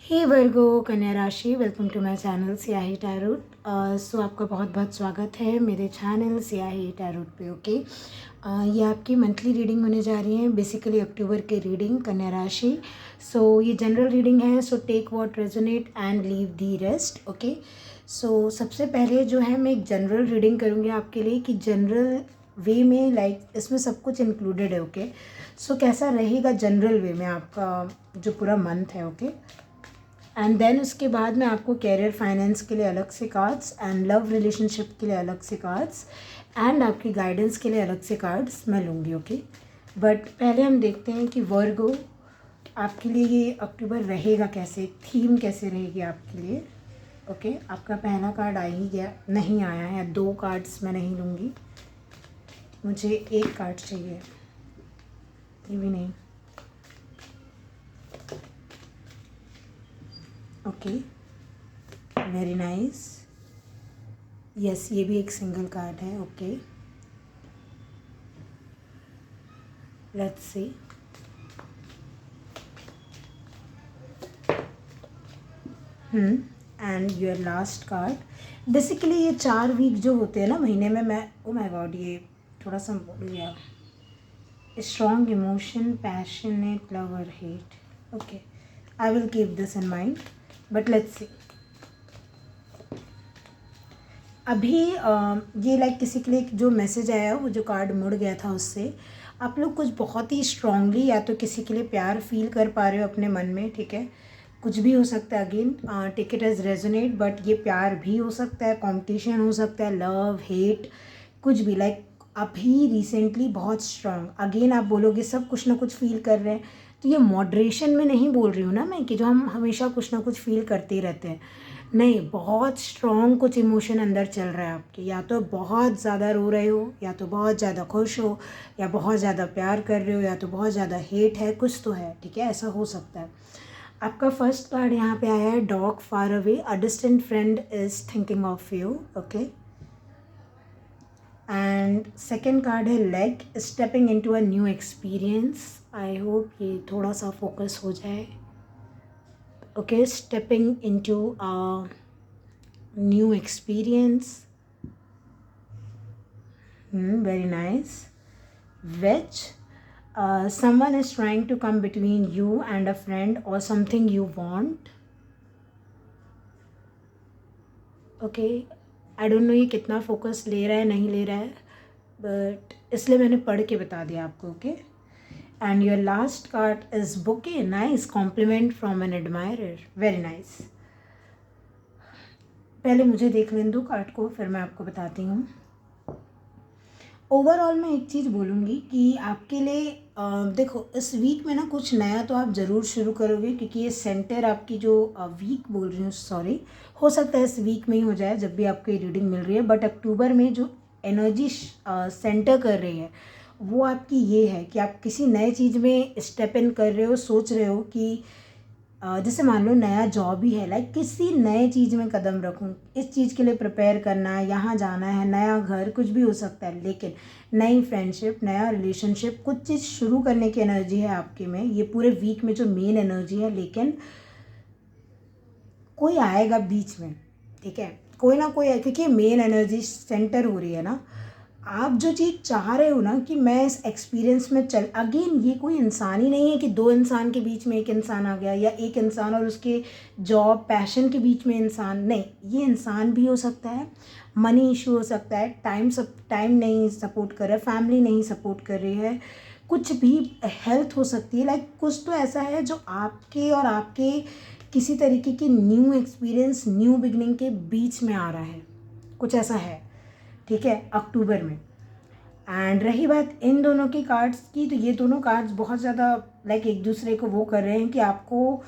हे Virgo कन्या राशि, welcome to my channel Siyahi tarot. So आपका बहुत बहुत स्वागत है मेरे चैनल सियाही टैरोट पे। ओके, ये आपकी मंथली रीडिंग होने जा रही है, बेसिकली अक्टूबर की रीडिंग कन्या राशि। सो ये जनरल रीडिंग है, so take what resonate and leave the rest. Okay, so सबसे पहले जो है मैं एक जनरल रीडिंग करूँगी आपके लिए कि जनरल वे में इसमें सब कुछ इंक्लूडेड है। ओके, सो कैसा रहेगा जनरल वे में आपका जो पूरा मंथ है। ओके, एंड देन उसके बाद मैं आपको कैरियर फाइनेंस के लिए अलग से कार्ड्स एंड लव रिलेशनशिप के लिए अलग से कार्ड्स एंड आपकी गाइडेंस के लिए अलग से कार्ड्स मैं लूँगी। ओके, बट पहले हम देखते हैं कि वर्गो आपके लिए ये अक्टूबर रहेगा कैसे, थीम कैसे रहेगी आपके लिए। ओके, आपका पहला कार्ड आ ही गया, नहीं आया है, 2 कार्ड्स मैं नहीं लूँगी, मुझे 1 कार्ड चाहिए, ये भी नहीं। Okay, very nice. यस, ये भी एक सिंगल कार्ड है। Okay, let's see. And your last card. Basically ये 4 वीक जो होते हैं ना महीने में, मैं ओ माय गॉड ये थोड़ा सा बोल गया। स्ट्रॉन्ग इमोशन, पैशनेट लव और hate. Okay, I will keep this in mind, but let's see. अभी ये किसी के लिए जो मैसेज आया, वो जो कार्ड मुड़ गया था उससे आप लोग कुछ बहुत ही स्ट्रांगली या तो किसी के लिए प्यार फील कर पा रहे हो अपने मन में। ठीक है, कुछ भी हो सकता है, again take it as resonate, but ये प्यार भी हो सकता है, कंपटीशन हो सकता है, लव हेट कुछ भी। अभी रिसेंटली बहुत स्ट्रांग, अगेन आप बोलोगे सब कुछ ना कुछ फील कर रहे हैं, तो ये मॉडरेशन में नहीं बोल रही हूँ ना मैं कि जो हम हमेशा कुछ ना कुछ फील करते ही रहते हैं, नहीं, बहुत स्ट्रॉन्ग कुछ इमोशन अंदर चल रहा है आपके। या तो बहुत ज़्यादा रो रहे हो, या तो बहुत ज़्यादा खुश हो, या बहुत ज़्यादा प्यार कर रहे हो, या तो बहुत ज़्यादा हेट है, कुछ तो है। ठीक है, ऐसा हो सकता है। आपका फर्स्ट कार्ड यहाँ पे आया है dog far away, a distant friend is thinking of you. Okay, and second card है leg, stepping into a new experience. I hope ये थोड़ा सा फोकस हो जाए। Okay, stepping into a new experience. Very nice. Which someone is trying to come between you and a friend or something you want. Okay, I don't know ये कितना focus ले रहा है नहीं ले रहा है, बट इसलिए मैंने पढ़ के बता दिया आपको। Okay, and your last card is bouquet, nice, compliment from an admirer, very nice. पहले मुझे देख लेने दो कार्ड को, फिर मैं आपको बताती हूँ। ओवरऑल मैं एक चीज़ बोलूँगी कि आपके लिए देखो इस वीक में ना कुछ नया तो आप ज़रूर शुरू करोगे, क्योंकि ये सेंटर आपकी जो वीक बोल रही हूँ, सॉरी, हो सकता है इस वीक में ही हो जाए जब भी आपको ये रीडिंग मिल रही है, बट अक्टूबर में जो एनर्जी सेंटर कर रही है वो आपकी ये है कि आप किसी नए चीज़ में स्टेप इन कर रहे हो, सोच रहे हो कि जैसे मान लो नया जॉब ही है, किसी नए चीज़ में कदम रखूं, इस चीज़ के लिए प्रिपेयर करना है, यहाँ जाना है, नया घर, कुछ भी हो सकता है, लेकिन नई फ्रेंडशिप, नया रिलेशनशिप, कुछ चीज़ शुरू करने की एनर्जी है आपके में ये पूरे वीक में जो मेन एनर्जी है। लेकिन कोई आएगा बीच में, ठीक है, कोई ना कोई, क्योंकि मेन एनर्जी सेंटर हो रही है ना, आप जो चीज़ चाह रहे हो ना कि मैं इस एक्सपीरियंस में चल, अगेन ये कोई इंसान ही नहीं है कि 2 इंसान के बीच में एक इंसान आ गया, या एक इंसान और उसके जॉब पैशन के बीच में इंसान, नहीं, ये इंसान भी हो सकता है, मनी इशू हो सकता है, टाइम नहीं सपोर्ट कर रहा है, फैमिली नहीं सपोर्ट कर रही है, कुछ भी, हेल्थ हो सकती है, कुछ तो ऐसा है जो आपके और आपके किसी तरीके की न्यू एक्सपीरियंस, न्यू बिगनिंग के बीच में आ रहा है, कुछ ऐसा है। ठीक है, अक्टूबर में। एंड रही बात इन दोनों की कार्ड्स की, तो ये दोनों कार्ड्स बहुत ज़्यादा एक दूसरे को वो कर रहे हैं कि आपको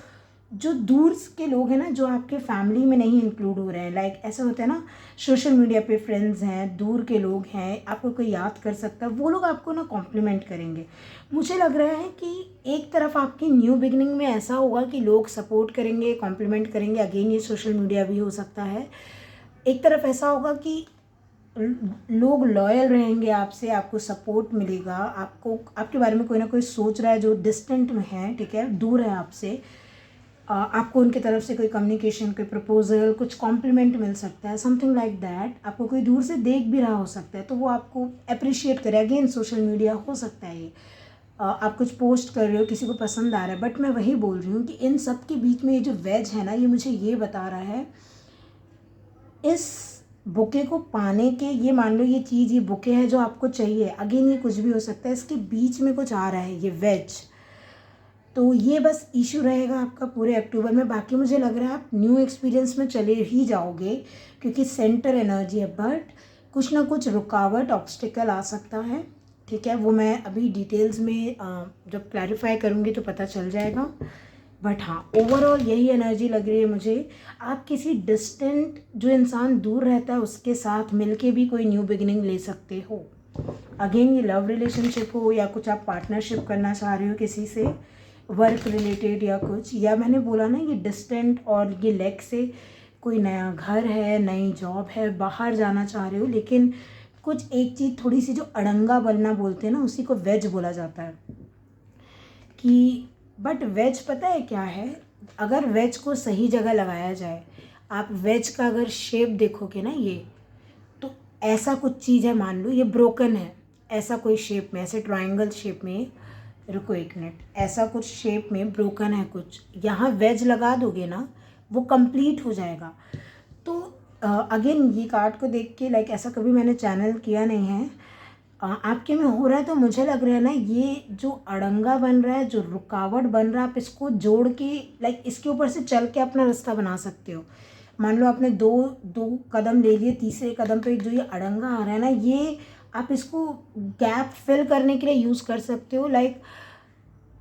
जो दूर के लोग हैं ना, जो आपके फैमिली में नहीं इंक्लूड हो रहे हैं, ऐसा होता है ना, सोशल मीडिया पे फ्रेंड्स हैं, दूर के लोग हैं, आपको कोई याद कर सकता है, वो लोग आपको ना कॉम्प्लीमेंट करेंगे। मुझे लग रहा है कि एक तरफ आपकी न्यू बिगनिंग में ऐसा होगा कि लोग सपोर्ट करेंगे, कॉम्प्लीमेंट करेंगे, अगेन ये सोशल मीडिया भी हो सकता है। एक तरफ ऐसा होगा कि लोग लॉयल रहेंगे आपसे, आपको सपोर्ट मिलेगा, आपको आपके बारे में कोई ना कोई सोच रहा है जो डिस्टेंट में है, ठीक है, दूर है आपसे, आपको उनकी तरफ से कोई कम्युनिकेशन, कोई प्रपोजल, कुछ कॉम्प्लीमेंट मिल सकता है, समथिंग लाइक दैट। आपको कोई दूर से देख भी रहा हो सकता है तो वो आपको अप्रिशिएट करे। अगेन सोशल मीडिया हो सकता है ये, आप कुछ पोस्ट कर रहे हो, किसी को पसंद आ रहा है। बट मैं वही बोल रही हूँ कि इन सब के बीच में ये जो वेज है ना, ये मुझे ये बता रहा है, इस बुके को पाने के, ये मान लो ये चीज़, ये बुके है जो आपको चाहिए, अगेन ये कुछ भी हो सकता है, इसके बीच में कुछ आ रहा है ये वेज। तो ये बस इशू रहेगा आपका पूरे अक्टूबर में। बाकी मुझे लग रहा है आप न्यू एक्सपीरियंस में चले ही जाओगे, क्योंकि सेंटर एनर्जी है। बट कुछ ना कुछ रुकावट, ऑब्स्टिकल आ सकता है, ठीक है। वो मैं अभी डिटेल्स में जब क्लैरिफाई करूँगी तो पता चल जाएगा। बट हाँ, ओवरऑल यही एनर्जी लग रही है मुझे। आप किसी डिस्टेंट, जो इंसान दूर रहता है, उसके साथ मिलके भी कोई न्यू बिगिनिंग ले सकते हो। अगेन ये लव रिलेशनशिप हो या कुछ आप पार्टनरशिप करना चाह रहे हो किसी से, वर्क रिलेटेड या कुछ, या मैंने बोला ना ये डिस्टेंट और ये लेग से कोई नया घर है, नई जॉब है, बाहर जाना चाह रहे हो, लेकिन कुछ एक चीज़ थोड़ी सी जो अड़ंगा बनना बोलते हैं ना, उसी को वेज बोला जाता है कि। बट वेज पता है क्या है, अगर वेज को सही जगह लगाया जाए, आप वेज का अगर शेप देखोगे ना, ये तो ऐसा कुछ चीज़ है, मान लो ये ब्रोकन है, ऐसा कोई शेप में, ऐसे ट्रायंगल शेप में, रुको एक मिनट, ऐसा कुछ शेप में ब्रोकन है कुछ, यहाँ वेज लगा दोगे ना, वो कंप्लीट हो जाएगा। तो अगेन ये कार्ड को देख के, लाइक ऐसा कभी मैंने चैनल किया नहीं है, आपके में हो रहा है तो मुझे लग रहा है ना, ये जो अड़ंगा बन रहा है, जो रुकावट बन रहा है, आप इसको जोड़ के, लाइक इसके ऊपर से चल के अपना रास्ता बना सकते हो। मान लो आपने दो कदम ले लिए, तीसरे कदम पे जो ये अड़ंगा आ रहा है ना, ये आप इसको गैप फिल करने के लिए यूज़ कर सकते हो। लाइक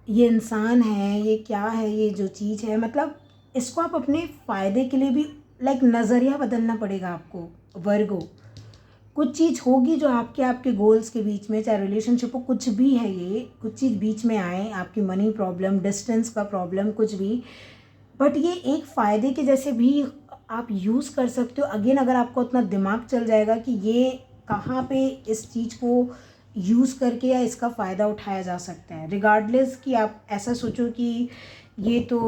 ये इंसान है, ये क्या है, ये जो चीज़ है, मतलब इसको आप अपने फ़ायदे के लिए भी, लाइक नज़रिया बदलना पड़ेगा आपको वर्गो। कुछ चीज़ होगी जो आपके गोल्स के बीच में, चाहे रिलेशनशिप हो, कुछ भी है, ये कुछ चीज़ बीच में आए, आपकी मनी प्रॉब्लम, डिस्टेंस का प्रॉब्लम, कुछ भी, बट ये एक फ़ायदे के जैसे भी आप यूज़ कर सकते हो। अगेन अगर आपको उतना दिमाग चल जाएगा कि ये कहाँ पे इस चीज़ को यूज़ करके या इसका फ़ायदा उठाया जा सकता है, रिगार्डलेस कि आप ऐसा सोचो कि ये तो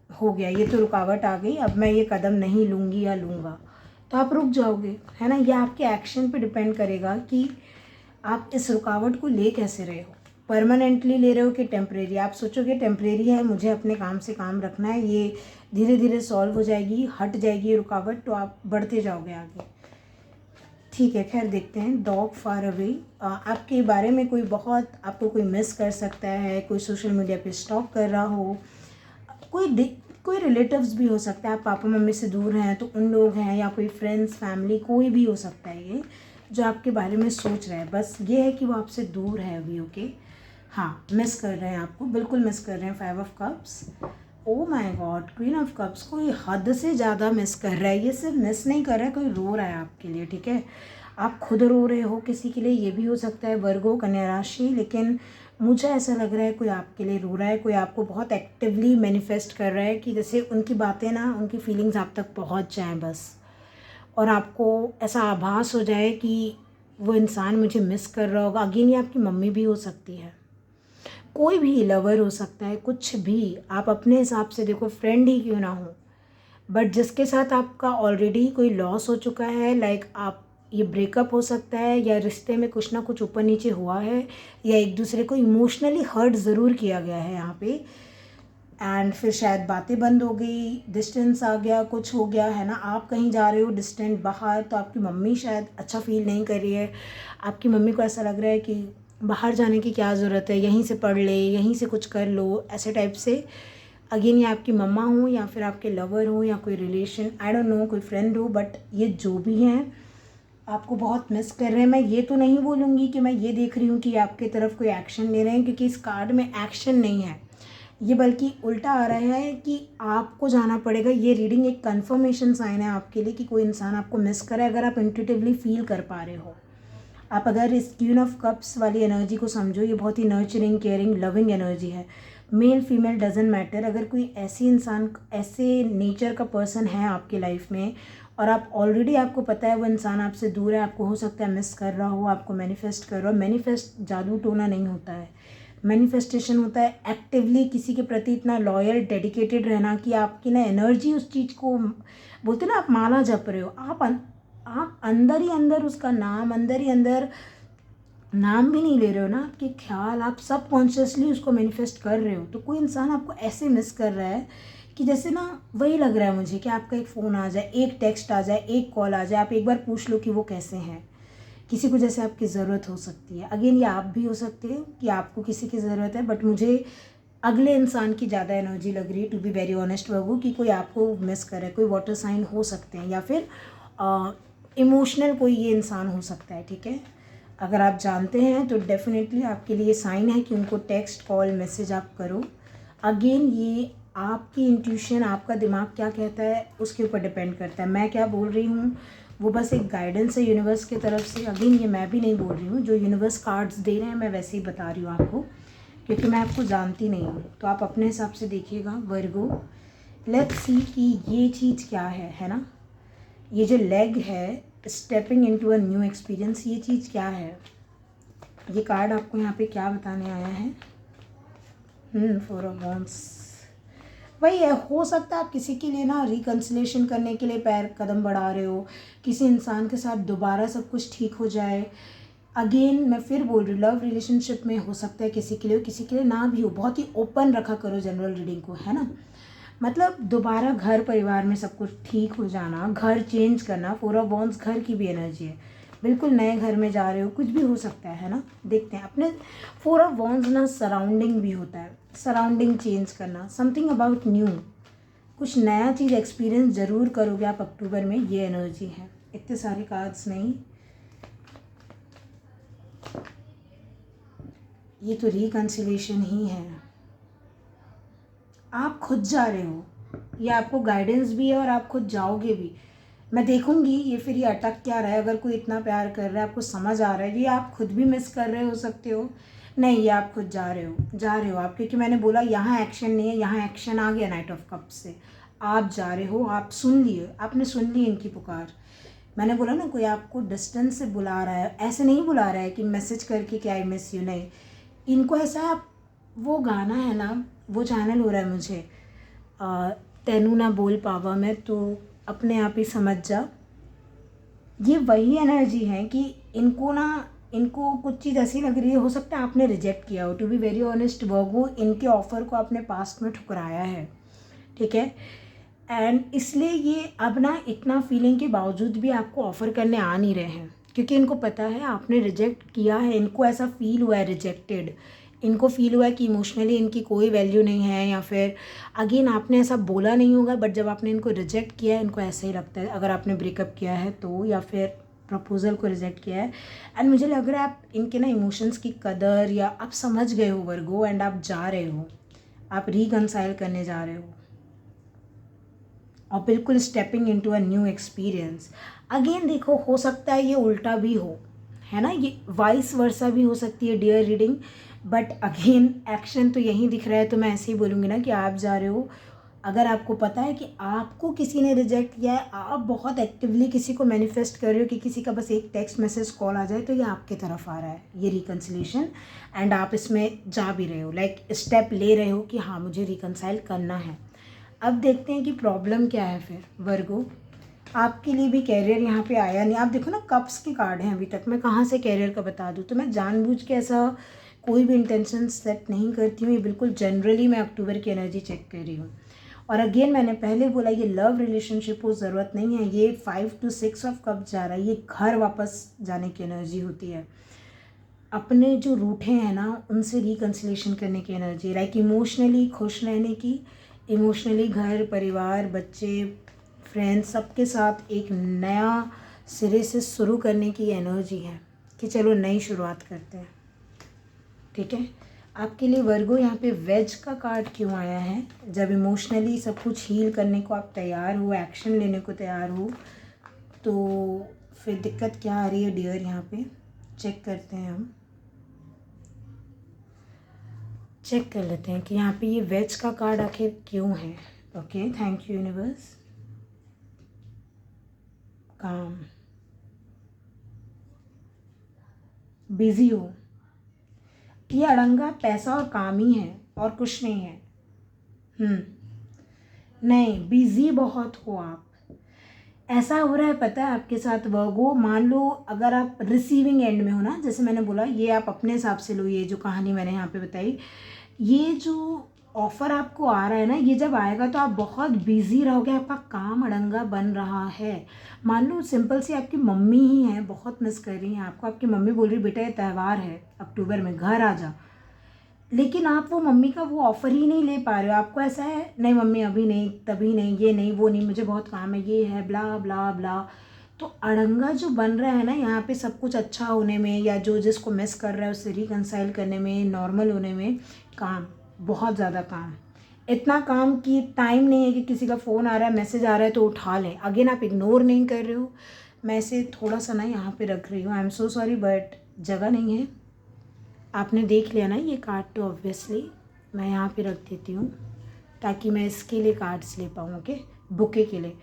हो गया, ये तो रुकावट आ गई, अब मैं ये कदम नहीं लूँगी या लूँगा, तो आप रुक जाओगे, है ना। यह आपके एक्शन पे डिपेंड करेगा कि आप इस रुकावट को ले कैसे रहे हो, परमानेंटली ले रहे हो कि टेम्परेरी। आप सोचोगे टेम्परेरी है, मुझे अपने काम से काम रखना है, ये धीरे धीरे सॉल्व हो जाएगी, हट जाएगी ये रुकावट, तो आप बढ़ते जाओगे आगे, ठीक है। खैर देखते हैं, डॉग फार अवे, आपके बारे में कोई बहुत, आपको कोई मिस कर सकता है, कोई सोशल मीडिया पे स्टॉक कर रहा हो, कोई रिलेटिव्स भी हो सकता है, आप पापा मम्मी से दूर हैं तो उन लोग हैं, या कोई फ्रेंड्स, फैमिली, कोई भी हो सकता है ये जो आपके बारे में सोच रहा है। बस ये है कि वो आपसे दूर है अभी, ओके। हाँ, मिस कर रहे हैं आपको, बिल्कुल मिस कर रहे हैं। 5 of cups, oh my God, queen of cups, कोई हद से ज़्यादा मिस कर रहा है। ये सिर्फ मिस नहीं कर रहा है, कोई रो रहा है आपके लिए, ठीक है। आप खुद रो रहे हो किसी के लिए, ये भी हो सकता है, वर्गो, कन्या राशि, लेकिन मुझे ऐसा लग रहा है कोई आपके लिए रो रहा है, कोई आपको बहुत एक्टिवली मैनिफेस्ट कर रहा है कि जैसे उनकी बातें ना, उनकी फीलिंग्स आप तक पहुंच जाएं बस, और आपको ऐसा आभास हो जाए कि वो इंसान मुझे मिस कर रहा होगा। अगेन ये आपकी मम्मी भी हो सकती है, कोई भी लवर हो सकता है, कुछ भी, आप अपने हिसाब से देखो, फ्रेंड ही क्यों ना हो, बट जिसके साथ आपका ऑलरेडी कोई लॉस हो चुका है, लाइक आप, ये ब्रेकअप हो सकता है, या रिश्ते में कुछ ना कुछ ऊपर नीचे हुआ है, या एक दूसरे को इमोशनली हर्ट ज़रूर किया गया है यहाँ पे, एंड फिर शायद बातें बंद हो गई, डिस्टेंस आ गया, कुछ हो गया, है ना। आप कहीं जा रहे हो डिस्टेंट बाहर, तो आपकी मम्मी शायद अच्छा फील नहीं कर रही है, आपकी मम्मी को ऐसा लग रहा है कि बाहर जाने की क्या ज़रूरत है, यहीं से पढ़ ले, यहीं से कुछ कर लो, ऐसे टाइप से। अगेन ये आपकी मम्मा हो, या फिर आपके लवर हो, या कोई रिलेशन, आई डोंट नो, कोई फ्रेंड हो, बट ये जो भी हैं आपको बहुत मिस कर रहे हैं। मैं ये तो नहीं बोलूँगी कि मैं ये देख रही हूँ कि आपकी तरफ कोई एक्शन ले रहे हैं, क्योंकि इस कार्ड में एक्शन नहीं है ये, बल्कि उल्टा आ रहा है कि आपको जाना पड़ेगा। ये रीडिंग एक कन्फर्मेशन साइन है आपके लिए कि कोई इंसान आपको मिस कर रहा है, अगर आप इंट्यूटिवली फील कर पा रहे हो। आप अगर इस क्वीन ऑफ कप्स वाली एनर्जी को समझो, ये बहुत ही नर्चरिंग, केयरिंग, लविंग एनर्जी है। मेल फीमेल डजेंट मैटर, अगर कोई ऐसी इंसान, ऐसे नेचर का पर्सन है आपके लाइफ में, और आप ऑलरेडी, आपको पता है वो इंसान आपसे दूर है, आपको हो सकता है मिस कर रहा हो, आपको मैनिफेस्ट कर रहा हो। मैनिफेस्ट जादू टोना नहीं होता है, मैनिफेस्टेशन होता है एक्टिवली किसी के प्रति इतना लॉयल डेडिकेटेड रहना कि आपकी ना एनर्जी उस चीज़ को, बोलते ना आप माला जप रहे हो, आप अंदर ही अंदर उसका नाम, अंदर ही अंदर नाम भी नहीं ले रहे हो ना, आपके ख्याल, आप सब कॉन्शियसली उसको मैनिफेस्ट कर रहे हो। तो कोई इंसान आपको ऐसे मिस कर रहा है कि जैसे ना वही लग रहा है मुझे कि आपका एक फ़ोन आ जाए, एक टेक्स्ट आ जाए, एक कॉल आ जाए, आप एक बार पूछ लो कि वो कैसे हैं। किसी को जैसे आपकी ज़रूरत हो सकती है, अगेन ये आप भी हो सकते हो कि आपको किसी की ज़रूरत है, बट मुझे अगले इंसान की ज़्यादा एनर्जी लग रही है, टू बी वेरी ऑनेस्ट बहू, कि कोई आपको मिस करे। कोई वाटर साइन हो सकते हैं या फिर इमोशनल कोई ये इंसान हो सकता है, ठीक है। अगर आप जानते हैं तो डेफिनेटली आपके लिए साइन है कि उनको टेक्स्ट, कॉल, मैसेज आप करो। अगेन ये आपकी इंट्यूशन, आपका दिमाग क्या कहता है उसके ऊपर डिपेंड करता है। मैं क्या बोल रही हूँ वो बस एक गाइडेंस है यूनिवर्स की तरफ से। अगेन ये मैं भी नहीं बोल रही हूँ, जो यूनिवर्स कार्ड्स दे रहे हैं मैं वैसे ही बता रही हूँ आपको, क्योंकि मैं आपको जानती नहीं हूँ। तो आप अपने हिसाब से देखिएगा वर्गो। लेट्स सी कि ये चीज़ क्या है ना। ये जो लेग है, stepping into a new experience, ये चीज़ क्या है? ये कार्ड आपको यहाँ पे क्या बताने आया है? 4 ऑफ वांड्स। वही है, हो सकता है आप किसी के लिए ना रिकन्सिलेशन करने के लिए पैर कदम बढ़ा रहे हो, किसी इंसान के साथ दोबारा सब कुछ ठीक हो जाए। अगेन मैं फिर बोल रही हूँ, लव रिलेशनशिप में हो सकता है किसी के लिए, किसी के लिए ना भी हो। बहुत ही ओपन रखा करो जनरल रीडिंग को, है ना। मतलब दोबारा घर परिवार में सब कुछ ठीक हो जाना, घर चेंज करना। 4 ऑफ वांड्स घर की भी एनर्जी है, बिल्कुल नए घर में जा रहे हो, कुछ भी हो सकता है ना। देखते हैं अपने 4 ऑफ वांड्स ना सराउंडिंग भी होता है, सराउंडिंग चेंज करना, समथिंग अबाउट न्यू, कुछ नया चीज़ एक्सपीरियंस ज़रूर करोगे आप अक्टूबर में, ये एनर्जी है। इतने सारे कार्ड्स नहीं, ये तो रिकन्सिलेशन ही है। आप खुद जा रहे हो, ये आपको गाइडेंस भी है और आप खुद जाओगे भी। मैं देखूंगी ये फिर ये अटक क्या रहा है। अगर कोई इतना प्यार कर रहा है, आपको समझ आ रहा है, ये आप खुद भी मिस कर रहे हो सकते हो। नहीं, ये आप खुद जा रहे हो आप, क्योंकि मैंने बोला यहाँ एक्शन नहीं है, यहाँ एक्शन आ गया नाइट ऑफ कप्स से। आप जा रहे हो, आप सुन लिए, आपने सुन ली इनकी पुकार। मैंने बोला ना कोई आपको डिस्टेंस से बुला रहा है, ऐसे नहीं बुला रहा है कि मैसेज करके कि आई मिस यू, नहीं। इनको ऐसा है, आप वो गाना है ना, वो चैनल हो रहा है मुझे, तेनू ना बोल पावा मैं, तो अपने आप ही समझ जा। ये वही एनर्जी है कि इनको कुछ चीज़ ऐसी लग रही है, हो सकता है आपने रिजेक्ट किया हो। टू बी वेरी ऑनेस्ट वर्गो, इनके ऑफ़र को आपने पास्ट में ठुकराया है, ठीक है। एंड इसलिए ये अब ना इतना फीलिंग के बावजूद भी आपको ऑफ़र करने आ नहीं रहे हैं, क्योंकि इनको पता है आपने रिजेक्ट किया है। इनको ऐसा फील हुआ है रिजेक्टेड, इनको फील हुआ है कि इमोशनली इनकी कोई वैल्यू नहीं है, या फिर अगेन आपने ऐसा बोला नहीं होगा, बट जब आपने इनको रिजेक्ट किया है इनको ऐसा ही लगता है, अगर आपने ब्रेकअप किया है तो, या फिर प्रपोजल को रिजेक्ट किया है। एंड मुझे लग रहा है आप इनके ना इमोशंस की कदर या आप समझ गए हो वर्गो, एंड आप जा रहे हो, आप रिकंसाइल करने जा रहे हो, और बिल्कुल stepping into a new experience. Again देखो, हो सकता है ये उल्टा भी हो, है ना, ये वाइस वर्सा भी हो सकती है dear reading. But again action तो यहीं दिख रहा है, तो मैं ऐसे ही बोलूँगी ना कि आप जा रहे हो। अगर आपको पता है कि आपको किसी ने रिजेक्ट किया है, आप बहुत एक्टिवली किसी को मैनिफेस्ट कर रहे हो कि किसी का बस एक टेक्स्ट मैसेज कॉल आ जाए, तो ये आपके तरफ आ रहा है ये रिकन्सिलेशन, एंड आप इसमें जा भी रहे हो, लाइक स्टेप ले रहे हो कि हाँ मुझे रिकन्साइल करना है। अब देखते हैं कि प्रॉब्लम क्या है फिर वर्गो। आपके लिए भी कैरियर यहाँ पे आया नहीं। आप देखो ना, कप्स के कार्ड हैं अभी तक, मैं कहाँ से कैरियर का बता दूँ। तो मैं जानबूझ के ऐसा कोई भी इंटेंशन सेट नहीं करती हूँ, ये बिल्कुल जनरली मैं अक्टूबर की एनर्जी चेक कर रही हूँ। और अगेन मैंने पहले बोला, ये लव रिलेशनशिप को ज़रूरत नहीं है, ये 5 to 6 ऑफ कप जा रहा है, ये घर वापस जाने की एनर्जी होती है, अपने जो रूठे हैं ना उनसे रिकन्सिलेशन करने की एनर्जी, लाइक इमोशनली खुश रहने की, इमोशनली घर परिवार बच्चे फ्रेंड्स सबके साथ एक नया सिरे से शुरू करने की एनर्जी है कि चलो नई शुरुआत करते हैं, ठीक है। आपके लिए वर्गो यहाँ पे वेज का कार्ड क्यों आया है? जब इमोशनली सब कुछ हील करने को आप तैयार हो, एक्शन लेने को तैयार हो, तो फिर दिक्कत क्या आ रही है डियर? यहाँ पे चेक करते हैं, हम चेक कर लेते हैं कि यहाँ पे ये वेज का कार्ड आखिर क्यों है। Okay, thank you universe. काम, बिजी हो, ये अड़ंगा पैसा और काम ही है और कुछ नहीं है। नहीं, बिजी बहुत हो आप। ऐसा हो रहा है पता है आपके साथ वर्गो, मान लो अगर आप रिसीविंग एंड में हो ना, जैसे मैंने बोला ये आप अपने हिसाब से लो, ये जो कहानी मैंने यहाँ पे बताई, ये जो ऑफ़र आपको आ रहा है ना, ये जब आएगा तो आप बहुत बिजी रहोगे, आपका काम अड़ंगा बन रहा है। मान लो सिंपल सी आपकी मम्मी ही है, बहुत मिस कर रही हैं आपको, आपकी मम्मी बोल रही बेटा ये त्यौहार है अक्टूबर में, घर आ जा, लेकिन आप वो मम्मी का वो ऑफ़र ही नहीं ले पा रहे हो। आपको ऐसा है नहीं मम्मी अभी नहीं, तभी नहीं, ये नहीं, वो नहीं, मुझे बहुत काम है, ये है, ब्ला ब्ला ब्ला। तो अड़ंगा जो बन रहा है ना यहाँ पे, सब कुछ अच्छा होने में या जो जिसको मिस कर रहा है उससे रिकंसाइल करने में, नॉर्मल होने में, काम, बहुत ज़्यादा काम, इतना काम कि टाइम नहीं है कि किसी का फ़ोन आ रहा है, मैसेज आ रहा है तो उठा लें। अगेन आप इग्नोर नहीं कर रहे हो। मैं इसे थोड़ा सा ना यहाँ पे रख रही हूँ, I am so sorry but जगह नहीं है। आपने देख लिया ना ये कार्ड, तो ऑब्वियसली मैं यहाँ पे रख देती हूँ ताकि मैं इसके लिए कार्ड्स ले पाऊँ। ओके, बुके के लिए,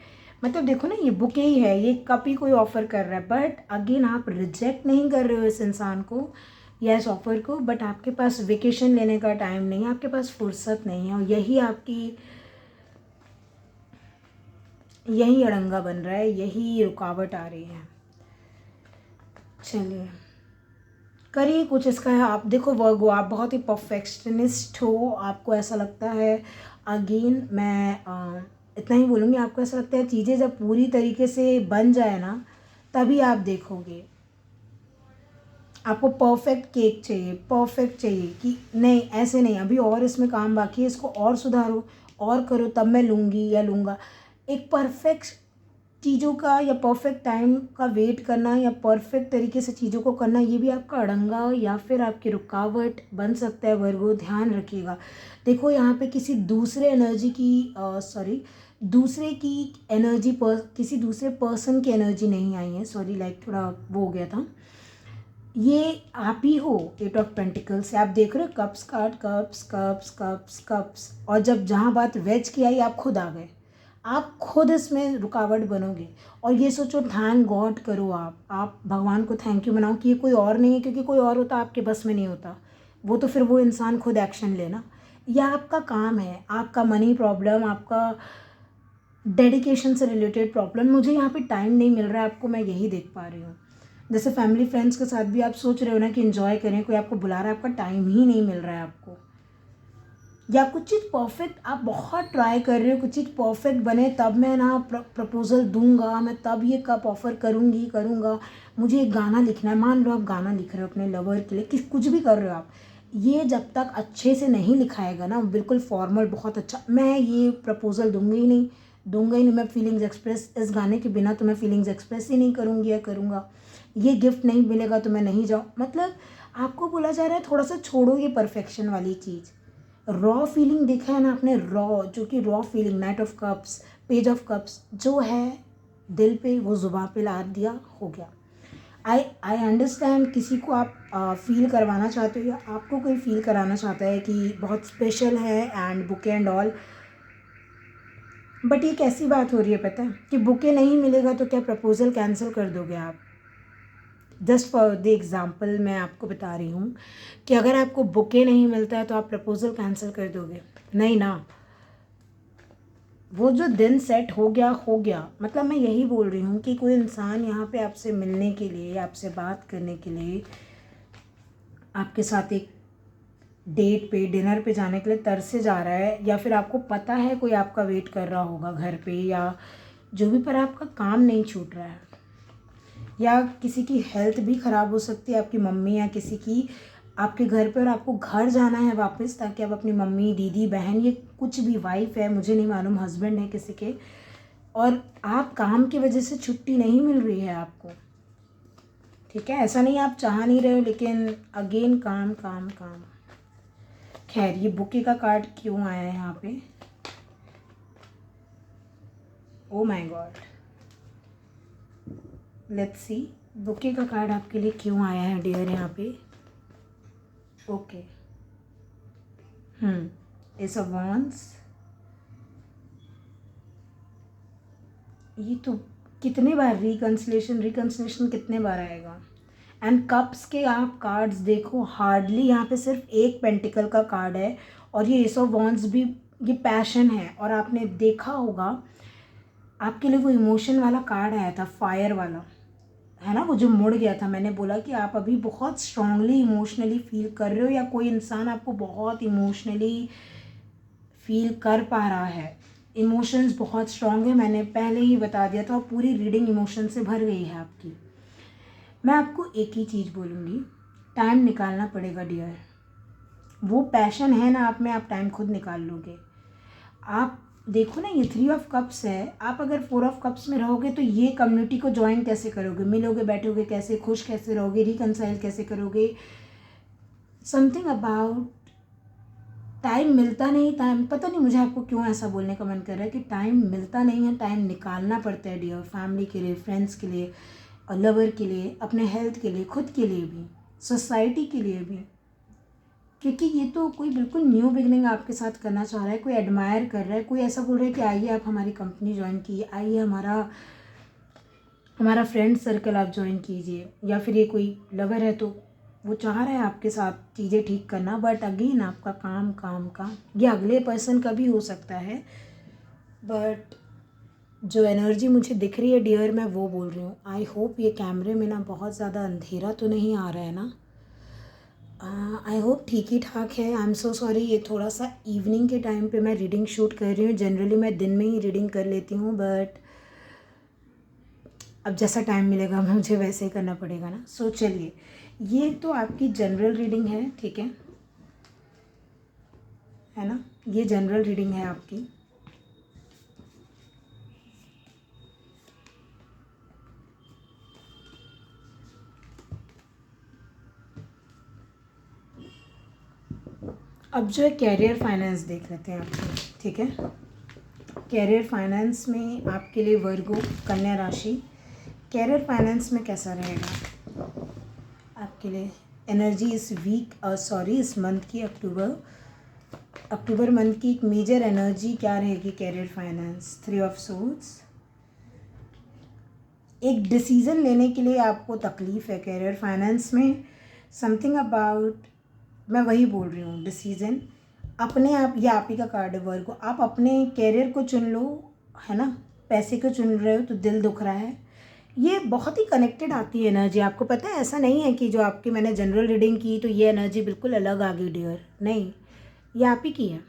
मतलब देखो ना ये बुके ही है, ये कप ही कोई ऑफ़र कर रहा है, बट अगेन आप रिजेक्ट नहीं कर रहे हो इस इंसान को या इस ऑफ़र को, बट आपके पास वेकेशन लेने का टाइम नहीं है, आपके पास फुर्सत नहीं है, और यही आपकी, यही अड़ंगा बन रहा है, यही रुकावट आ रही है। चलिए करिए कुछ इसका है। आप देखो वर्गो, आप बहुत ही परफेक्शनिस्ट हो, आपको ऐसा लगता है, अगेन मैं इतना ही बोलूँगी, आपको ऐसा लगता है चीज़ें जब पूरी तरीके से बन जाए ना तभी आप देखोगे। आपको परफेक्ट केक चाहिए, परफेक्ट चाहिए कि नहीं ऐसे नहीं, अभी और इसमें काम बाकी है, इसको और सुधारो और करो तब मैं लूँगी या लूँगा। एक परफेक्ट चीज़ों का या परफेक्ट टाइम का वेट करना या परफेक्ट तरीके से चीज़ों को करना, ये भी आपका अड़ंगा या फिर आपकी रुकावट बन सकता है वर्गो, ध्यान रखिएगा। देखो यहाँ पे किसी दूसरे एनर्जी की दूसरे की एनर्जी पर, किसी दूसरे पर्सन की एनर्जी नहीं आई है, सॉरी लाइक थोड़ा वो हो गया था, ये आप ही हो। एट ऑफ पेंटिकल्स से आप देख रहे हो, cups card, cups cups cups cups, और जब जहाँ बात वेज की आई आप खुद आ गए, आप खुद इसमें रुकावट बनोगे। और ये सोचो, थैंक गॉड करो, आप भगवान को थैंक यू मनाओ कि ये कोई और नहीं है, क्योंकि कोई और होता आपके बस में नहीं होता, वो तो फिर वो इंसान खुद एक्शन लेना। यह आपका काम है, आपका मनी प्रॉब्लम, आपका डेडिकेशन से रिलेटेड प्रॉब्लम, मुझे यहाँ पे टाइम नहीं मिल रहा है आपको, मैं यही देख पा रही हूँ। जैसे फैमिली फ्रेंड्स के साथ भी आप सोच रहे हो ना कि इन्जॉय करें, कोई आपको बुला रहा है, आपका टाइम ही नहीं मिल रहा है आपको, या कुछ चीज़ परफेक्ट आप बहुत ट्राई कर रहे हो, कुछ चीज़ परफेक्ट बने तब मैं ना प्रपोजल दूंगा, मैं तब ये कप ऑफ़र करूँगा, मुझे एक गाना लिखना है, मान लो आप गाना लिख रहे हो अपने लवर के लिए, कुछ भी कर रहे हो आप, ये जब तक अच्छे से नहीं लिखाएगा ना, बिल्कुल फॉर्मल बहुत अच्छा, मैं ये प्रपोजल दूंगा ही नहीं, मैं फीलिंग्स एक्सप्रेस इस गाने के बिना तो मैं फीलिंग्स एक्सप्रेस ही नहीं करूँगी या करूँगा, ये गिफ्ट नहीं मिलेगा तो मैं नहीं जाऊँ। मतलब आपको बोला जा रहा है थोड़ा सा छोड़ो ये परफेक्शन वाली चीज़, रॉ फीलिंग देखा है ना आपने, रॉ, जो कि raw feeling, night of cups, page of cups, जो है दिल पे वो ज़ुबान पे ला दिया, हो गया। आई अंडरस्टैंड किसी को आप फील करवाना चाहते हो या आपको कोई फील कराना चाहता है कि बहुत स्पेशल है and bouquet and all, but ये कैसी बात हो रही है पता है कि बुके नहीं मिलेगा तो क्या प्रपोजल कैंसिल कर दोगे आप? जस्ट फॉर द एग्ज़ाम्पल मैं आपको बता रही हूँ कि अगर आपको बुके नहीं मिलता है तो आप प्रपोजल कैंसिल कर दोगे? नहीं ना, वो जो दिन सेट हो गया, मतलब मैं यही बोल रही हूँ कि कोई इंसान यहाँ पे आपसे मिलने के लिए, आपसे बात करने के लिए, आपके साथ एक डेट पे, डिनर पे जाने के लिए तरसे जा रहा है, या फिर आपको पता है कोई आपका वेट कर रहा होगा घर पे या जो भी, पर आपका काम नहीं छूट रहा है, या किसी की हेल्थ भी ख़राब हो सकती है, आपकी मम्मी या किसी की आपके घर पे, और आपको घर जाना है वापस ताकि आप अपनी मम्मी, दीदी, बहन, ये कुछ भी, वाइफ है, मुझे नहीं मालूम, हस्बैंड है किसी के, और आप काम की वजह से छुट्टी नहीं मिल रही है आपको, ठीक है, ऐसा नहीं आप चाह नहीं रहे हो, लेकिन अगेन काम काम काम। खैर ये बुके का कार्ड क्यों आया है यहाँ पे? Oh my God, let's see bouquet का कार्ड आपके लिए क्यों आया है डियर यहाँ पे। ओके, एस ऑफ वांड्स, ये तो कितने बार रिकंसिलेशन कितने बार आएगा? एंड कप्स के आप कार्ड्स देखो, हार्डली यहाँ पे सिर्फ एक पेंटिकल का कार्ड है, और ये एस ऑफ वॉन्ड्स भी, ये पैशन है। और आपने देखा होगा आपके लिए वो इमोशन वाला कार्ड आया था, फायर वाला, है ना, वो जो मुड़ गया था। मैंने बोला कि आप अभी बहुत स्ट्रांगली इमोशनली फील कर रहे हो, या कोई इंसान आपको बहुत इमोशनली फील कर पा रहा है, इमोशंस बहुत स्ट्रांग है। मैंने पहले ही बता दिया था, और पूरी रीडिंग इमोशन से भर गई है आपकी। मैं आपको एक ही चीज़ बोलूँगी, टाइम निकालना पड़ेगा डियर। वो पैशन है ना आप में, आप टाइम खुद निकाल लोगे। आप देखो ना, ये 3 ऑफ कप्स है, आप अगर 4 ऑफ कप्स में रहोगे तो ये कम्युनिटी को ज्वाइन कैसे करोगे, मिलोगे बैठोगे कैसे, खुश कैसे रहोगे, रिकनसाइल कैसे करोगे। समथिंग अबाउट टाइम मिलता नहीं, टाइम पता नहीं मुझे आपको क्यों ऐसा बोलने का मन कर रहा है कि टाइम मिलता नहीं है, टाइम निकालना पड़ता है डियर, फैमिली के लिए, फ्रेंड्स के लिए, और लवर के लिए, अपने हेल्थ के लिए, खुद के लिए भी, सोसाइटी के लिए भी। क्योंकि ये तो कोई बिल्कुल न्यू बिगनिंग आपके साथ करना चाह रहा है, कोई एडमायर कर रहा है, कोई ऐसा बोल रहा है कि आइए आप हमारी कंपनी ज्वाइन कीजिए, आइए हमारा फ्रेंड सर्कल आप ज्वाइन कीजिए, या फिर ये कोई लवर है तो वो चाह रहा है आपके साथ चीज़ें ठीक करना। बट अगेन आपका काम काम काम, ये अगले पर्सन का भी हो सकता है, बट जो एनर्जी मुझे दिख रही है डियर, मैं वो बोल रही हूँ। आई होप ये कैमरे में ना बहुत ज़्यादा अंधेरा तो नहीं आ रहा है ना, आई होप ठीक ही ठाक है। आई एम सो सॉरी, ये थोड़ा सा इवनिंग के टाइम पे मैं रीडिंग शूट कर रही हूँ। जनरली मैं दिन में ही रीडिंग कर लेती हूँ, बट अब जैसा टाइम मिलेगा मुझे वैसे ही करना पड़ेगा ना। सो चलिए, ये तो आपकी जनरल रीडिंग है, ठीक है ना, ये जनरल रीडिंग है आपकी। अब जो है कैरियर फाइनेंस देख लेते हैं आपके, ठीक है। कैरियर फाइनेंस में आपके लिए वर्गो, कन्या राशि, कैरियर फाइनेंस में कैसा रहेगा आपके लिए। एनर्जी इस वीक, सॉरी इस मंथ की, अक्टूबर मंथ की एक मेजर एनर्जी क्या रहेगी कैरियर फाइनेंस। 3 ऑफ सोर्ड्स, एक डिसीज़न लेने के लिए आपको तकलीफ़ है कैरियर फाइनेंस में। समथिंग अबाउट, मैं वही बोल रही हूँ, डिसीज़न अपने आप, ये आप ही का कार्ड है वर्गो, आप अपने कैरियर को चुन लो, है ना, पैसे को चुन रहे हो तो दिल दुख रहा है। ये बहुत ही कनेक्टेड आती है एनर्जी, आपको पता है, ऐसा नहीं है कि जो आपकी मैंने जनरल रीडिंग की तो ये एनर्जी बिल्कुल अलग आ गई डियर, नहीं, ये आप ही की है।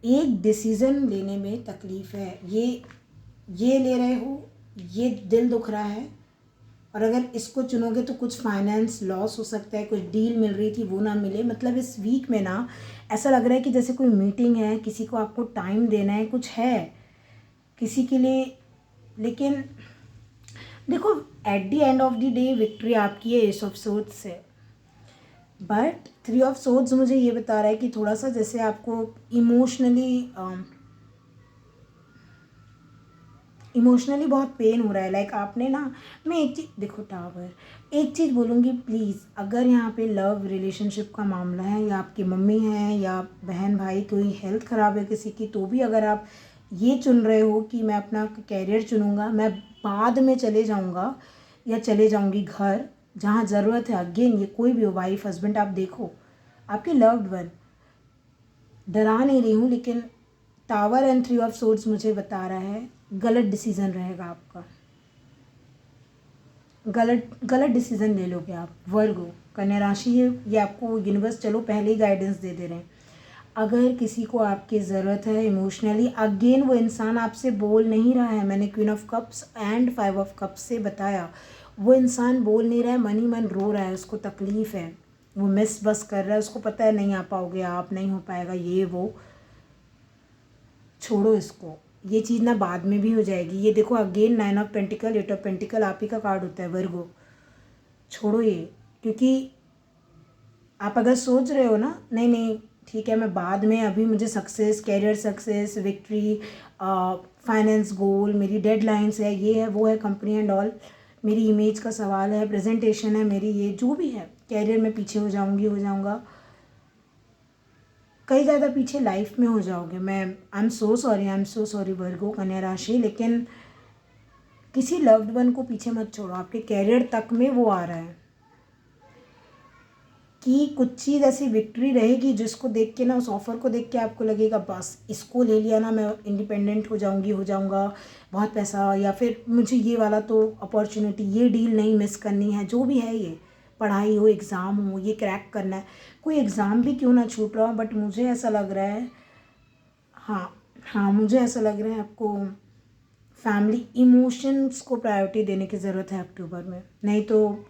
एक डिसीज़न लेने में तकलीफ़ है, ये ले रहे हो, ये दिल दुख रहा है, और अगर इसको चुनोगे तो कुछ फाइनेंस लॉस हो सकता है, कुछ डील मिल रही थी वो ना मिले। मतलब इस वीक में ना ऐसा लग रहा है कि जैसे कोई मीटिंग है, किसी को आपको टाइम देना है, कुछ है किसी के लिए, लेकिन देखो at the end of the day victory आपकी है एस ऑफ सोर्ड्स से। बट 3 ऑफ सोर्ड्स मुझे ये बता रहा है कि थोड़ा सा जैसे आपको इमोशनली बहुत पेन हो रहा है। लाइक आपने ना, मैं एक चीज़ देखो टावर, एक चीज़ बोलूँगी प्लीज़, अगर यहाँ पे लव रिलेशनशिप का मामला है, या आपकी मम्मी है या बहन भाई कोई हेल्थ ख़राब है किसी की, तो भी अगर आप ये चुन रहे हो कि मैं अपना कैरियर चुनूँगा, मैं बाद में चले जाऊँगा या चले जाऊँगी घर जहाँ ज़रूरत है, अगेन ये कोई भी हो, वाइफ हस्बैंड, आप देखो आपके लव्ड वन, डरा नहीं रही हूँ, लेकिन टावर एंड 3 ऑफ सोर्ड्स मुझे बता रहा है गलत डिसीज़न रहेगा आपका, गलत डिसीज़न ले लोगे आप वर्गो, कन्या राशि है ये, आपको यूनिवर्स चलो पहले ही गाइडेंस दे दे रहे हैं। अगर किसी को आपकी ज़रूरत है इमोशनली, अगेन वो इंसान आपसे बोल नहीं रहा है, मैंने queen of cups and 5 of cups से बताया, वो इंसान बोल नहीं रहा है, मन ही मन रो रहा है, उसको तकलीफ़ है, वो मिस बस कर रहा है, उसको पता है नहीं आ पाओगे आप, नहीं हो पाएगा, ये वो, छोड़ो इसको, ये चीज़ ना बाद में भी हो जाएगी। ये देखो again 9 of pentacle, 8 of pentacle आप ही का कार्ड होता है वर्गो, छोड़ो ये, क्योंकि आप अगर सोच रहे हो ना, नहीं नहीं ठीक है मैं बाद में, अभी मुझे success, career success, victory, finance goal, मेरी डेडलाइंस है, ये है वो है, कंपनी एंड ऑल, मेरी इमेज का सवाल है, प्रेजेंटेशन है मेरी, ये जो भी है, कैरियर में पीछे हो जाऊँगा, कई ज़्यादा पीछे लाइफ में हो जाओगे। मैं आई एम सो सॉरी वर्गो, कन्या राशि, लेकिन किसी लव्ड वन को पीछे मत छोड़ो, आपके कैरियर तक में वो आ रहा है कि कुछ चीज़ ऐसी विक्ट्री रहेगी जिसको देख के ना, उस ऑफ़र को देख के आपको लगेगा बस इसको ले लिया ना, मैं इंडिपेंडेंट हो जाऊंगा, बहुत पैसा, या फिर मुझे ये वाला तो अपॉर्चुनिटी, ये डील नहीं मिस करनी है। जो भी है, ये पढ़ाई हो, एग्ज़ाम हो, ये क्रैक करना है, कोई एग्ज़ाम भी क्यों ना छूट रहा हो, बट मुझे ऐसा लग रहा है, हाँ हाँ, मुझे ऐसा लग रहा है आपको फैमिली इमोशंस को प्रायोरिटी देने की ज़रूरत है अक्टूबर में। नहीं तो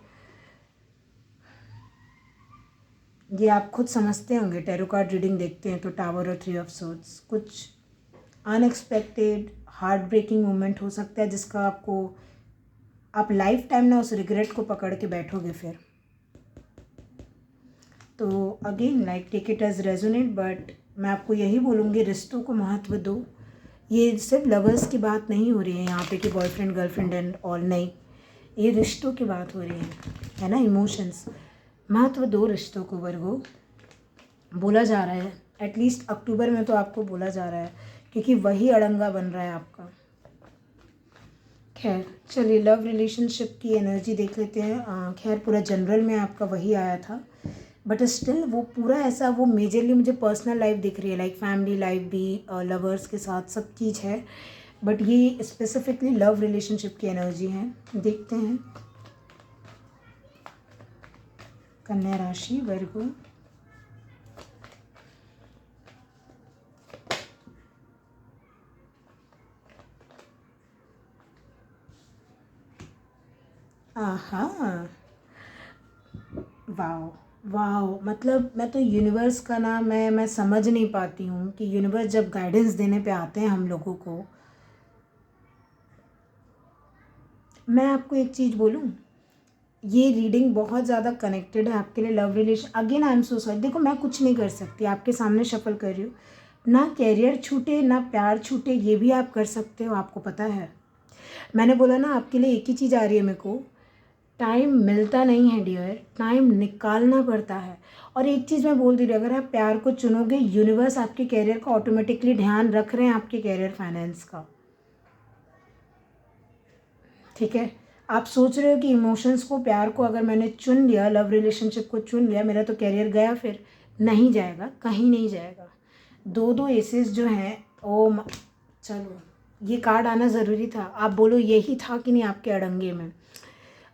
ये आप खुद समझते होंगे, टैरो कार्ड रीडिंग देखते हैं तो टावर और 3 ऑफ सोर्ड्स, कुछ अनएक्सपेक्टेड हार्ट ब्रेकिंग मोमेंट हो सकता है जिसका आपको, आप लाइफ टाइम ना उस रिग्रेट को पकड़ के बैठोगे फिर। तो again like take it as resonate, but मैं आपको यही बोलूँगी, रिश्तों को महत्व दो। ये सिर्फ लवर्स की बात नहीं हो रही है यहाँ पे कि बॉयफ्रेंड गर्लफ्रेंड एंड ऑल, नहीं, ये रिश्तों की बात हो रही है ना, इमोशंस, महत्व दो रिश्तों को वर्गो। बोला जा रहा है एटलीस्ट अक्टूबर में तो आपको बोला जा रहा है, क्योंकि वही अड़ंगा बन रहा है आपका। खैर चलिए, लव रिलेशनशिप की एनर्जी देख लेते हैं। खैर पूरा जनरल में आपका वही आया था, बट स्टिल वो पूरा ऐसा, वो मेजरली मुझे पर्सनल लाइफ दिख रही है, लाइक फैमिली लाइफ भी, लवर्स के साथ सब चीज़ है, बट ये स्पेसिफिकली लव रिलेशनशिप की एनर्जी है। देखते हैं कन्या राशि वर्गो। आहा, वाओ वाओ, मतलब मैं तो यूनिवर्स का ना, मैं समझ नहीं पाती हूँ कि यूनिवर्स जब गाइडेंस देने पे आते हैं हम लोगों को। मैं आपको एक चीज़ बोलूँ, ये रीडिंग बहुत ज़्यादा कनेक्टेड है आपके लिए love relation. Again I am so sorry, देखो मैं कुछ नहीं कर सकती, आपके सामने शफल कर रही हूँ ना, कैरियर छूटे ना प्यार छूटे, ये भी आप कर सकते हो, आपको पता है। मैंने बोला ना आपके लिए एक ही चीज़ आ रही है मेरे को, टाइम मिलता नहीं है डियर, टाइम निकालना पड़ता है। और एक चीज़ मैं बोल दे रही हूँ, अगर आप प्यार को चुनोगे, यूनिवर्स आपके कैरियर का ऑटोमेटिकली ध्यान रख रहे हैं, आपके कैरियर फाइनेंस का, ठीक है। आप सोच रहे हो कि इमोशंस को, प्यार को अगर मैंने चुन लिया, लव रिलेशनशिप को चुन लिया, मेरा तो कैरियर गया, फिर नहीं जाएगा, कहीं नहीं जाएगा। दो एसेस जो हैं, चलो ये कार्ड आना ज़रूरी था। आप बोलो यही था कि नहीं आपके अड़ंगे में,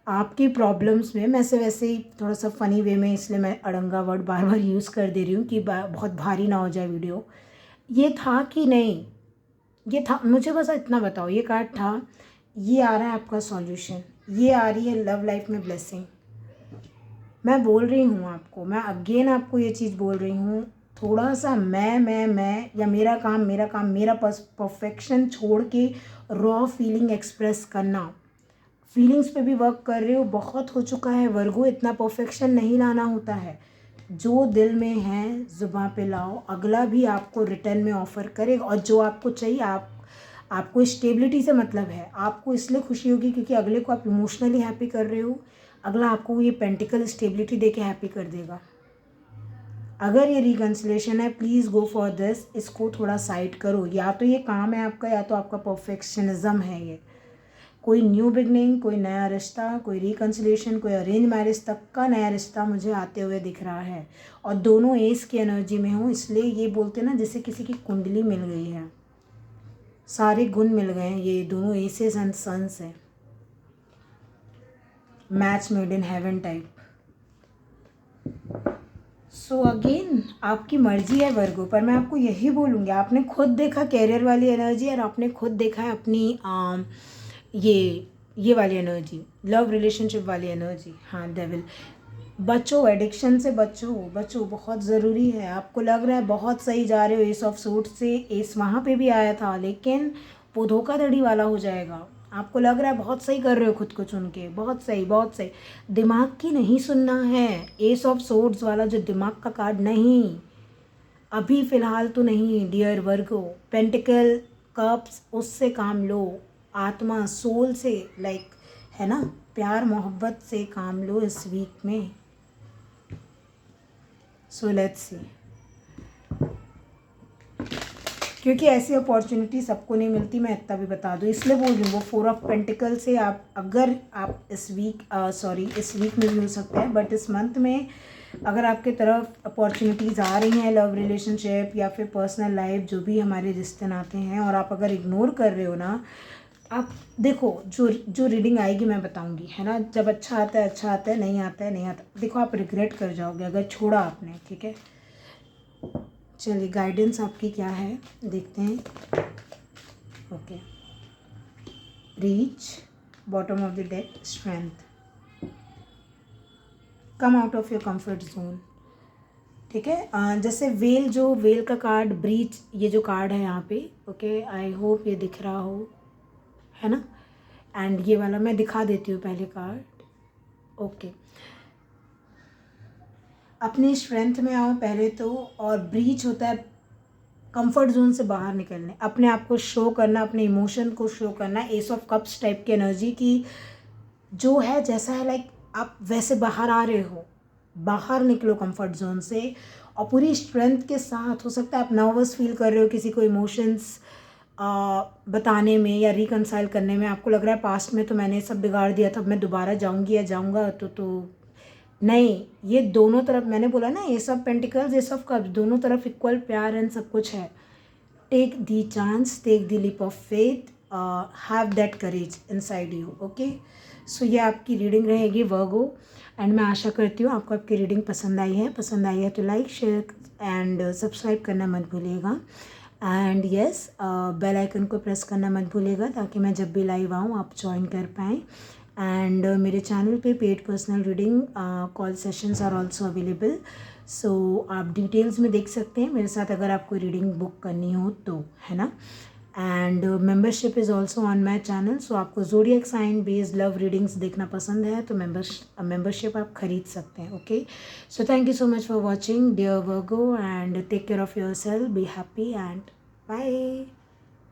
आपकी प्रॉब्लम्स में। मैं से वैसे ही थोड़ा सा फ़नी वे में, इसलिए मैं अड़ंगा वर्ड बार बार यूज़ कर दे रही हूँ कि बहुत भारी ना हो जाए वीडियो। ये था कि नहीं, ये था, मुझे बस इतना बताओ, ये कार्ड था, ये आ रहा है आपका सॉल्यूशन, ये आ रही है लव लाइफ में ब्लेसिंग। मैं बोल रही हूँ आपको, मैं अगेन आपको ये चीज़ बोल रही हूँ, थोड़ा सा मैं या मेरा काम मेरा परफेक्शन छोड़ के रॉ फीलिंग एक्सप्रेस करना, फीलिंग्स पे भी वर्क कर रहे हो, बहुत हो चुका है वर्गो, इतना परफेक्शन नहीं लाना होता है। जो दिल में है ज़ुबान पे लाओ, अगला भी आपको रिटर्न में ऑफ़र करेगा। और जो आपको चाहिए, आपको स्टेबिलिटी से मतलब है, आपको इसलिए खुशी होगी क्योंकि अगले को आप इमोशनली हैप्पी कर रहे हो, अगला आपको ये पेंटिकल स्टेबिलिटी दे के हैप्पी कर देगा। अगर ये रिकन्सिलेशन है, प्लीज़ गो फॉर दिस, इसको थोड़ा साइड करो। या तो ये काम है आपका, या तो आपका परफेक्शनिज्म है। ये कोई न्यू बिगनिंग, कोई नया रिश्ता, कोई रिकन्सिलेशन, कोई अरेंज मैरिज तक का नया रिश्ता मुझे आते हुए दिख रहा है। और दोनों एस की एनर्जी में हूँ, इसलिए ये बोलते हैं ना, जैसे किसी की कुंडली मिल गई है, सारे गुण मिल गए हैं। ये दोनों एसेस एंड सन्स हैं, match made in heaven type. So again आपकी मर्जी है वर्गो, पर मैं आपको यही बोलूँगी, आपने खुद देखा कैरियर वाली एनर्जी, और आपने खुद देखा है अपनी ये वाली एनर्जी, लव रिलेशनशिप वाली एनर्जी। हाँ डेविल, बचो, एडिक्शन से बचो, बहुत ज़रूरी है। आपको लग रहा है बहुत सही जा रहे हो, एस ऑफ सूट्स से एस वहाँ पे भी आया था, लेकिन वो धोखाधड़ी वाला हो जाएगा। आपको लग रहा है बहुत सही कर रहे हो खुद को चुन के, बहुत सही बहुत सही। दिमाग की नहीं सुनना है, एस ऑफ सोर्ड्स वाला जो दिमाग का कार्ड, नहीं, अभी फ़िलहाल तो नहीं डियर वर्गो। पेंटिकल कप्स, उससे काम लो, आत्मा सोल से, लाइक है ना, प्यार मोहब्बत से काम लो इस वीक में। So let's see. क्योंकि ऐसी अपॉर्चुनिटी सबको नहीं मिलती, मैं इतना भी बता दूँ, इसलिए बोल रही हूँ। वो 4 ऑफ पेंटिकल से आप अगर आप इस वीक में भी हो सकता है, बट इस मंथ में अगर आपके तरफ अपॉर्चुनिटीज़ आ रही हैं लव रिलेशनशिप या फिर पर्सनल लाइफ, जो भी हमारे रिश्ते नाते हैं, और आप अगर इग्नोर कर रहे हो ना, आप देखो जो रीडिंग आएगी मैं बताऊंगी, है ना। जब अच्छा आता है अच्छा आता है, नहीं आता है नहीं आता। देखो आप रिग्रेट कर जाओगे अगर छोड़ा आपने, ठीक है। चलिए गाइडेंस आपकी क्या है देखते हैं। Okay, reach, bottom of the deck, strength, come out of your comfort zone, ठीक है। जैसे वेल का कार्ड, ब्रीच, ये जो कार्ड है यहाँ पे, ओके, आई होप ये दिख रहा हो, है ना। एंड ये वाला मैं दिखा देती हूँ पहले कार्ड। ओके, अपनी स्ट्रेंथ में आओ पहले तो, और ब्रीच होता है कंफर्ट जोन से बाहर निकलने, अपने आप को शो करना, अपने इमोशन को शो करना। एस ऑफ कप्स टाइप की एनर्जी की जो है, जैसा है लाइक आप वैसे बाहर आ रहे हो, बाहर निकलो कंफर्ट जोन से, और पूरी स्ट्रेंथ के साथ। हो सकता है आप नर्वस फील कर रहे हो किसी को इमोशंस बताने में या रिकनसाइल करने में, आपको लग रहा है पास्ट में तो मैंने सब बिगाड़ दिया था, अब मैं दोबारा जाऊंगी या जाऊंगा तो नहीं। ये दोनों तरफ मैंने बोला ना, ये सब पेंटिकल्स, ये सब कप, दोनों तरफ इक्वल प्यार एंड सब कुछ है। Take the chance, take the leap of faith, have that courage inside you. Okay, so ये आपकी रीडिंग रहेगी वर्गो, एंड मैं आशा करती हूँ आपको आपकी रीडिंग पसंद आई है। पसंद आई है तो लाइक, शेयर एंड सब्सक्राइब करना मत भूलिएगा। एंड येस, बेल आइकन को प्रेस करना मत भूलिएगा, ताकि मैं जब भी लाइव आऊँ आप ज्वाइन कर पाएँ। एंड मेरे चैनल पे paid personal reading call sessions are also available, so आप डिटेल्स में देख सकते हैं मेरे साथ अगर आपको रीडिंग बुक करनी हो तो, है ना। And membership is also on my channel, so आपको zodiac sign based love readings देखना पसंद है तो मेंबरशिप आप खरीद सकते हैं। Okay, so thank you so much for watching dear Virgo, and take care of yourself, be happy and bye.